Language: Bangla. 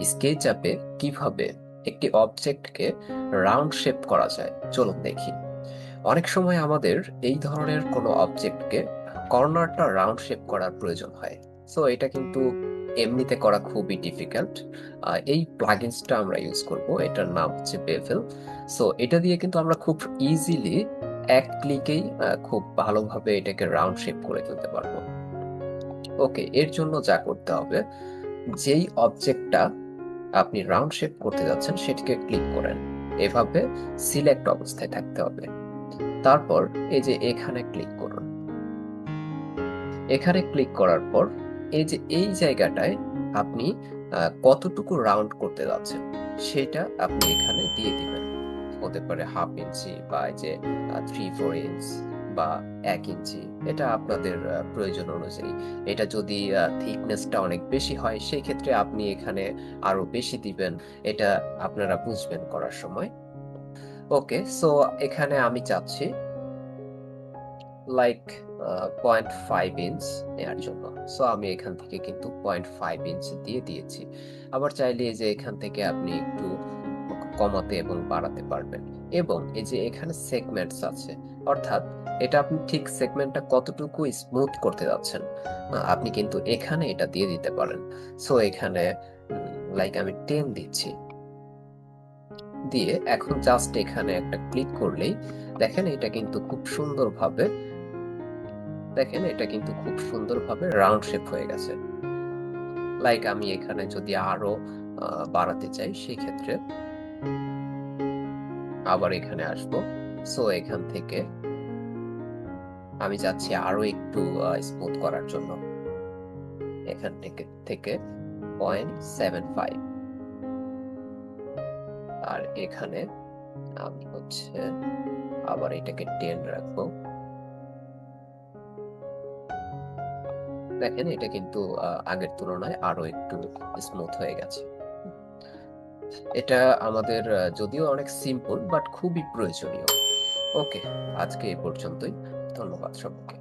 স্কেচআপে কিভাবে একটি অবজেক্টকে রাউন্ড শেপ করা যায় চলুন দেখি। অনেক সময় আমাদের এই ধরনের কোনো অবজেক্টকে কর্নারটা রাউন্ড শেপ করার প্রয়োজন হয়। সো এটা কিন্তু এমনিতে করা খুবই ডিফিকাল্ট। এই প্লাগইনসটা আমরা ইউজ করব, এটার নাম হচ্ছে বেভেল। সো এটা দিয়ে কিন্তু আমরা খুব ইজিলি এক ক্লিকেই খুব ভালোভাবে এটাকে রাউন্ড শেপ করে ফেলতে পারবো। ওকে, এর জন্য যা করতে হবে, যেই অবজেক্টটা আপনি রাউন্ড শেপ করতে যাচ্ছেন সেটিকে ক্লিক করেন। এভাবে সিলেক্ট অবস্থায় থাকতে হবে। তারপর এই যে এখানে ক্লিক করুন। এখানে ক্লিক করার পর এই যে এই জায়গাটায় আপনি কতটুকু রাউন্ড করতে যাচ্ছেন সেটা আপনি এখানে দিয়ে দিবেন। হতে পারে 1/2 ইঞ্চি বা এই যে 3-4 ইঞ্চ বা 1 ইঞ্চি, এটা আপনাদের প্রয়োজন অনুযায়ী। এটা যদি থিকনেসটা অনেক বেশি হয় সেই ক্ষেত্রে আপনি এখানে আরো বেশি দিবেন। এটা আপনারা বুঝবেন করার সময়। ওকে, সো এখানে আমি চাচ্ছি লাইক 0.5 ইঞ্চ নেওয়ার জন্য। সো আমি এখান থেকে কিন্তু 0.5 ইঞ্চ দিয়ে দিয়েছি। আবার চাইলে এই যে এখান থেকে আপনি একটু কমাতে এবং বাড়াতে পারবেন। এবং এই যে এখানে সেগমেন্টস আছে, অর্থাৎ এটা আপনি ঠিক সেগমেন্টটা কতটুকু স্মুথ করতে যাচ্ছেন, আপনি কিন্তু এখানে এটা দিয়ে দিতে পারেন। সো এখানে লাইক আমি 10 দিচ্ছি। দিয়ে এখন জাস্ট এখানে একটা ক্লিক করলেই দেখেন এটা কিন্তু খুব সুন্দরভাবে রাউন্ড শেপ হয়ে গেছে। লাইক আমি এখানে যদি আরো বাড়াতে চাই সেই ক্ষেত্রে আবার এখানে আসবো। সো এখান থেকে আমি যাচ্ছি আরো একটু স্মুথ করার জন্য। এখান থেকে 0.75, আর এখানে আমি হচ্ছে আবার এটাকে 10 রাখবো। দেখেন এটা কিন্তু আগের তুলনায় আরো একটু স্মুথ হয়ে গেছে। এটা আমাদের যদিও অনেক সিম্পল বাট খুবই প্রয়োজনীয়। ওকে, আজকে এই পর্যন্তই। ধন্যবাদ সবাইকে।